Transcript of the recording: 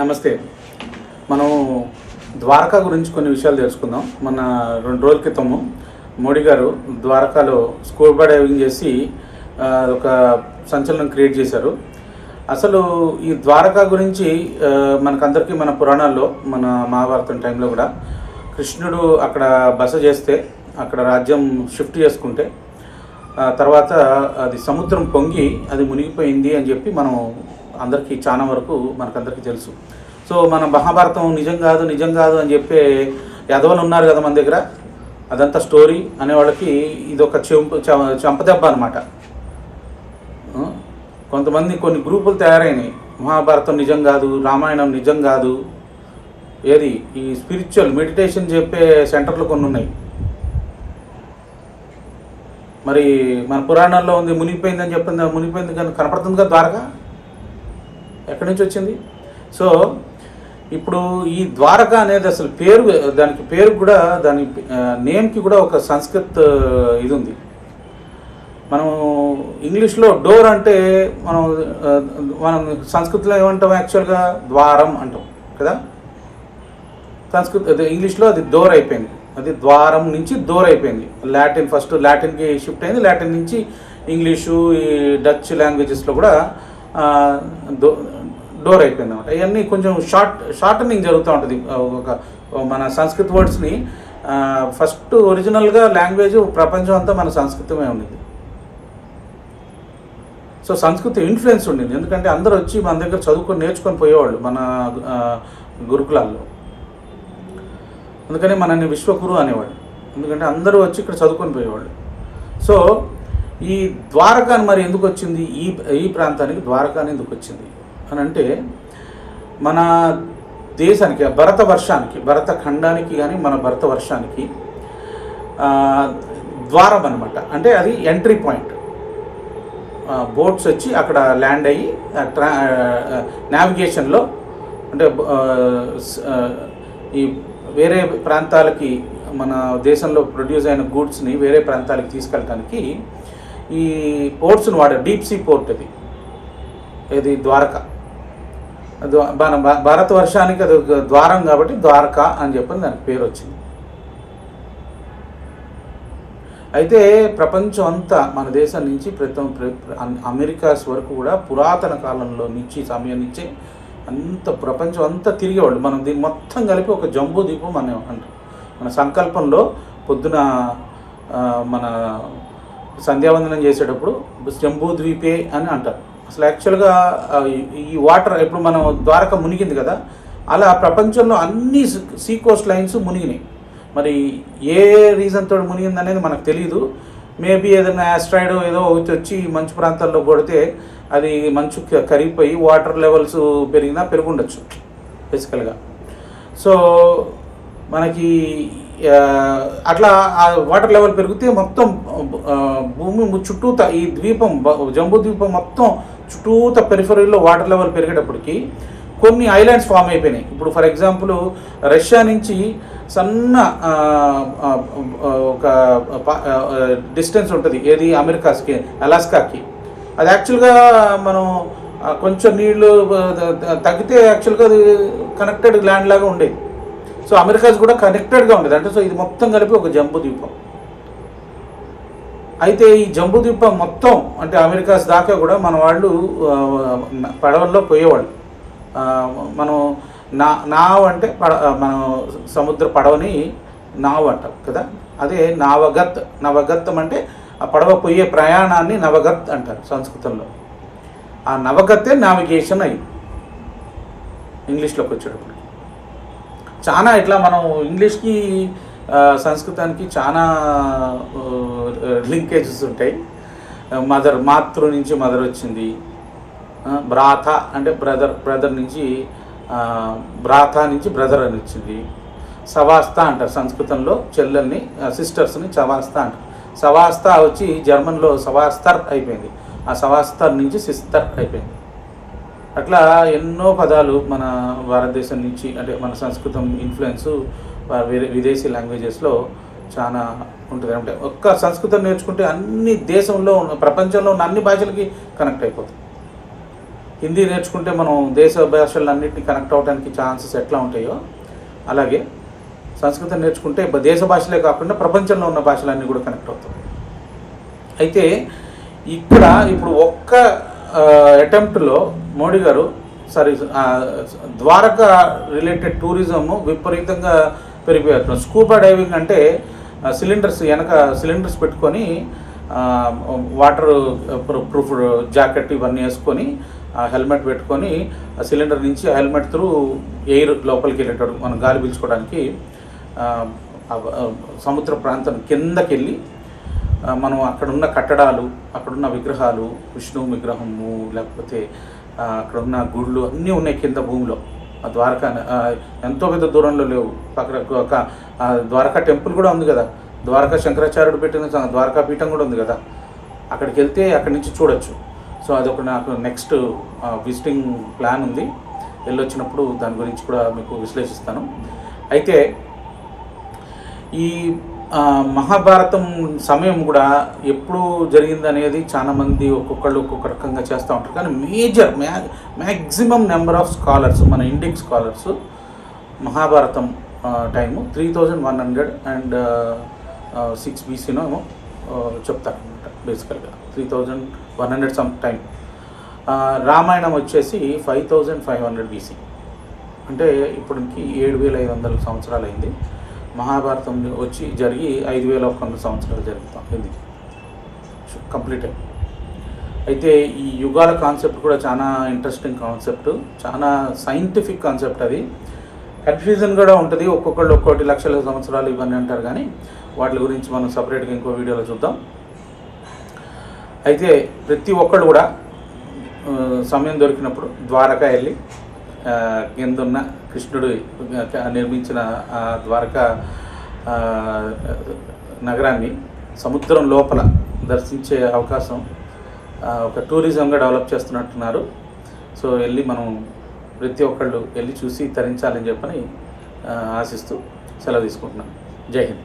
నమస్తే. మనం ద్వారకా గురించి కొన్ని విషయాలు తెలుసుకుందాం. మన 2 రోజుల క్రితము మోడీ గారు ద్వారకాలో స్కూబా డైవింగ్ చేసి ఒక సంచలనం క్రియేట్ చేశారు. అసలు ఈ ద్వారకా గురించి మనకందరికీ మన పురాణాల్లో, మన మహాభారతం టైంలో కూడా కృష్ణుడు అక్కడ బస చేస్తే, అక్కడ రాజ్యం షిఫ్ట్ చేసుకుంటే తర్వాత అది సముద్రం పొంగి అది మునిగిపోయింది అని చెప్పి మనం అందరికీ చాలా వరకు మనకందరికీ తెలుసు. సో మన మహాభారతం నిజం కాదు అని చెప్పే యాదవులు ఉన్నారు కదా మన దగ్గర. అదంతా స్టోరీ అనేవాళ్ళకి ఇదొక చంపదెబ్బ అనమాట. కొంతమంది కొన్ని గ్రూపులు తయారైనాయి. మహాభారతం నిజం కాదు, రామాయణం నిజం కాదు, ఏది ఈ స్పిరిచువల్ మెడిటేషన్ చెప్పే సెంటర్లు కొన్ని ఉన్నాయి. మరి మన పురాణాల్లో ఉంది మునిగిపోయిందని చెప్పింది, మునిగిపోయింది కానీ కనపడుతుంది కదా ద్వారక, ఎక్కడి నుంచి వచ్చింది? సో ఇప్పుడు ఈ ద్వారక అనేది అసలు పేరు, దానికి పేరు కూడా, దాని నేమ్కి కూడా ఒక సంస్కృత్ ఇది ఉంది. మనం ఇంగ్లీష్లో డోర్ అంటే మనం సంస్కృతిలో ఏమంటాం? యాక్చువల్గా ద్వారం అంటాం కదా. ఇంగ్లీష్లో అది డోర్ అయిపోయింది, అది ద్వారం నుంచి డోర్ అయిపోయింది. లాటిన్ ఫస్ట్ లాటిన్కి షిఫ్ట్ అయింది, లాటిన్ నుంచి ఇంగ్లీషు, ఈ డచ్ లాంగ్వేజెస్లో కూడా డోర్ అయిపోయింది అనమాట. ఇవన్నీ కొంచెం షార్టనింగ్ జరుగుతూ ఉంటుంది. మన సంస్కృత్ వర్డ్స్ని ఫస్ట్ ఒరిజినల్గా లాంగ్వేజ్ ప్రపంచం అంతా మన సంస్కృతమే ఉండేది. సో సంస్కృతి ఇన్ఫ్లుయెన్స్ ఉండింది, ఎందుకంటే అందరూ వచ్చి మన దగ్గర చదువుకొని నేర్చుకొని పోయేవాళ్ళు మన గురుకులాల్లో. అందుకని మనల్ని విశ్వగురు అనేవాళ్ళు, ఎందుకంటే అందరూ వచ్చి ఇక్కడ చదువుకొని పోయేవాళ్ళు. సో ఈ ద్వారకాని మరి ఎందుకు వచ్చింది, ఈ ప్రాంతానికి ద్వారకాని ఎందుకు వచ్చింది అని అంటే, మన దేశానికి భరత ఖండానికి కానీ మన భరతవర్షానికి ద్వారం అనమాట. అంటే అది ఎంట్రీ పాయింట్. బోట్స్ వచ్చి అక్కడ ల్యాండ్ అయ్యి నావిగేషన్లో, అంటే ఈ వేరే ప్రాంతాలకి, మన దేశంలో ప్రొడ్యూస్ అయిన గూడ్స్ని వేరే ప్రాంతాలకి తీసుకెళ్ళటానికి ఈ పోర్ట్స్ని వాడారు. డీప్ సీ పోర్ట్ అది, ఇది ద్వారక. మన భారతవర్షానికి అది ద్వారం కాబట్టి ద్వారకా అని చెప్పని దానికి పేరు వచ్చింది. అయితే ప్రపంచం అంతా మన దేశం నుంచి అమెరికాస్ వరకు కూడా పురాతన కాలంలో నుంచి సమయం నుంచే అంత ప్రపంచం అంతా తిరిగేవాళ్ళు. మనం దీన్ని మొత్తం కలిపి ఒక జంబూ ద్వీపం అని అంటాం. మన సంకల్పంలో పొద్దున మన సంధ్యావందనం చేసేటప్పుడు జంబూ ద్వీపే అని అంటారు. అసలు యాక్చువల్గా ఈ వాటర్ ఇప్పుడు మనం ద్వారక మునిగింది కదా, అలా ప్రపంచంలో అన్ని సీ కోస్ట్ లైన్స్ మునిగినాయి. మరి ఏ రీజన్ తోటి మునిగింది అనేది మనకు తెలియదు. మేబీ ఏదైనా యాస్ట్రాయిడ్ ఏదో వచ్చి మంచు ప్రాంతాల్లో కొడితే అది మంచు కరిగిపోయి వాటర్ లెవెల్స్ పెరుగుండొచ్చు బేసికల్గా. సో మనకి అట్లా ఆ వాటర్ లెవెల్ పెరిగితే మొత్తం భూమి చుట్టూత ఈ ద్వీపం, జంబూ ద్వీపం మొత్తం చుట్టూత పెరిఫరీలో వాటర్ లెవెల్ పెరిగేటప్పటికి కొన్ని ఐలాండ్స్ ఫామ్ అయిపోయినాయి. ఇప్పుడు ఫర్ ఎగ్జాంపుల్ రష్యా నుంచి సన్న ఒక డిస్టెన్స్ ఉంటుంది, ఏది అమెరికాకి, అలాస్కాకి. అది యాక్చువల్గా మనం కొంచెం నీళ్ళు తగ్గితే యాక్చువల్గా అది కనెక్టెడ్ ల్యాండ్ లాగా ఉండేది. సో అమెరికాస్ కూడా కనెక్టెడ్గా ఉండేది. అంటే సో ఇది మొత్తం కలిపి ఒక జంబూ ద్వీపం. అయితే ఈ జంబూ ద్వీపం మొత్తం అంటే అమెరికాస్ దాకా కూడా మన వాళ్ళు పడవల్లో పోయేవాళ్ళు. మనం నావ్ అంటే మనం సముద్ర పడవని నావ్ అంటాం కదా, అదే నవగత్తం అంటే ఆ పడవ పోయే ప్రయాణాన్ని నవగత్ అంటారు సంస్కృతంలో. ఆ నవగత్తే నావిగేషన్ అయింది ఇంగ్లీష్లోకి వచ్చేటప్పుడు. చాలా ఇట్లా మనం ఇంగ్లీష్కి సంస్కృతానికి చాలా లింకేజెస్ ఉంటాయి. మాతృ నుంచి మదర్ వచ్చింది, భ్రాత అంటే బ్రదర్ నుంచి భ్రాత నుంచి బ్రదర్ అని వచ్చింది. సవాస్త అంటారు సంస్కృతంలో చెల్లెల్ని, సిస్టర్స్ని సవాస్త అంటారు. సవాస్త వచ్చి జర్మన్లో సవాస్తర్ అయిపోయింది, ఆ సవాస్తర్ నుంచి సిస్తర్ అయిపోయింది. అట్లా ఎన్నో పదాలు మన భారతదేశం నుంచి, అంటే మన సంస్కృతం ఇన్ఫ్లుయెన్స్ విదేశీ లాంగ్వేజెస్లో చాలా ఉంటుంది. అంటే ఒక్క సంస్కృతం నేర్చుకుంటే అన్ని దేశంలో ఉన్న, ప్రపంచంలో ఉన్న అన్ని భాషలకి కనెక్ట్ అయిపోతుంది. హిందీ నేర్చుకుంటే మనం దేశ భాషలన్నింటినీ కనెక్ట్ అవ్వడానికి ఛాన్సెస్ ఎట్లా ఉంటాయో, అలాగే సంస్కృతం నేర్చుకుంటే దేశ భాషలే కాకుండా ప్రపంచంలో ఉన్న భాషలన్నీ కూడా కనెక్ట్ అవుతాయి. అయితే ఇక్కడ ఇప్పుడు ఒక్క అటెంప్ట్లో మోడీ గారు ద్వారకా రిలేటెడ్ టూరిజం విపరీతంగా పెరిగిపోయారు. స్కూబా డైవింగ్ అంటే సిలిండర్స్ పెట్టుకొని వాటర్ ప్రూఫ్ జాకెట్ ఇవన్నీ వేసుకొని హెల్మెట్ పెట్టుకొని సిలిండర్ నుంచి హెల్మెట్ త్రూ ఎయిర్ లోపలికి వెళ్ళేటాడు. మనం గాలి పీల్చుకోవడానికి సముద్ర ప్రాంతం కిందకి వెళ్ళి మనం అక్కడున్న కట్టడాలు, అక్కడున్న విగ్రహాలు, విష్ణువు విగ్రహము, లేకపోతే అక్కడున్న గుళ్ళు అన్నీ ఉన్నాయి కింద భూమిలో. ఆ ద్వారకా ఎంతో పెద్ద దూరంలో లేవు. అక్కడ ఒక ద్వారకా టెంపుల్ కూడా ఉంది కదా, ద్వారకా శంకరాచార్యుడు పెట్టిన ద్వారకా పీఠం కూడా ఉంది కదా. అక్కడికి వెళ్తే అక్కడి నుంచి చూడొచ్చు. సో అదొక నాకు నెక్స్ట్ విజిటింగ్ ప్లాన్ ఉంది. వెళ్ళొచ్చినప్పుడు దాని గురించి కూడా మీకు విశ్లేషిస్తాను. అయితే ఈ మహాభారతం సమయం కూడా ఎప్పుడు జరిగింది అనేది చాలామంది ఒక్కొక్కళ్ళు ఒక్కొక్క రకంగా చేస్తూ ఉంటారు. కానీ మ్యాక్సిమం నెంబర్ ఆఫ్ స్కాలర్స్, మన ఇండియన్ స్కాలర్స్ మహాభారతం టైము 3106 BCనో చెప్తారనమాట. బేసికల్గా 3100 సమ్ టైం. రామాయణం వచ్చేసి 5500 BC, అంటే ఇప్పటికి 7500 సంవత్సరాలు అయింది. మహాభారతం వచ్చి జరిగి 5100 సంవత్సరాలు జరుగుతుంది కంప్లీట్ అయింది. అయితే ఈ యుగాల కాన్సెప్ట్ కూడా చాలా ఇంట్రెస్టింగ్ కాన్సెప్ట్, చాలా సైంటిఫిక్ కాన్సెప్ట్. అది కన్ఫ్యూజన్ కూడా ఉంటుంది. ఒక్కొక్కళ్ళు ఒక్కోటి లక్షల సంవత్సరాలు ఇవన్నీ అంటారు, కానీ వాటి గురించి మనం సపరేట్గా ఇంకో వీడియోలో చూద్దాం. అయితే ప్రతి ఒక్కళ్ళు కూడా సమయం దొరికినప్పుడు ద్వారకా వెళ్ళి కిందున్న కృష్ణుడు నిర్మించిన ద్వారకా నగరాన్ని సముద్రం లోపల దర్శించే అవకాశం ఒక టూరిజంగా డెవలప్ చేస్తున్నట్టున్నారు. సో వెళ్ళి మనం ప్రతి ఒక్కళ్ళు వెళ్ళి చూసి తరించాలని చెప్పని ఆశిస్తూ సెలవు తీసుకుంటున్నాను. జై హింద్.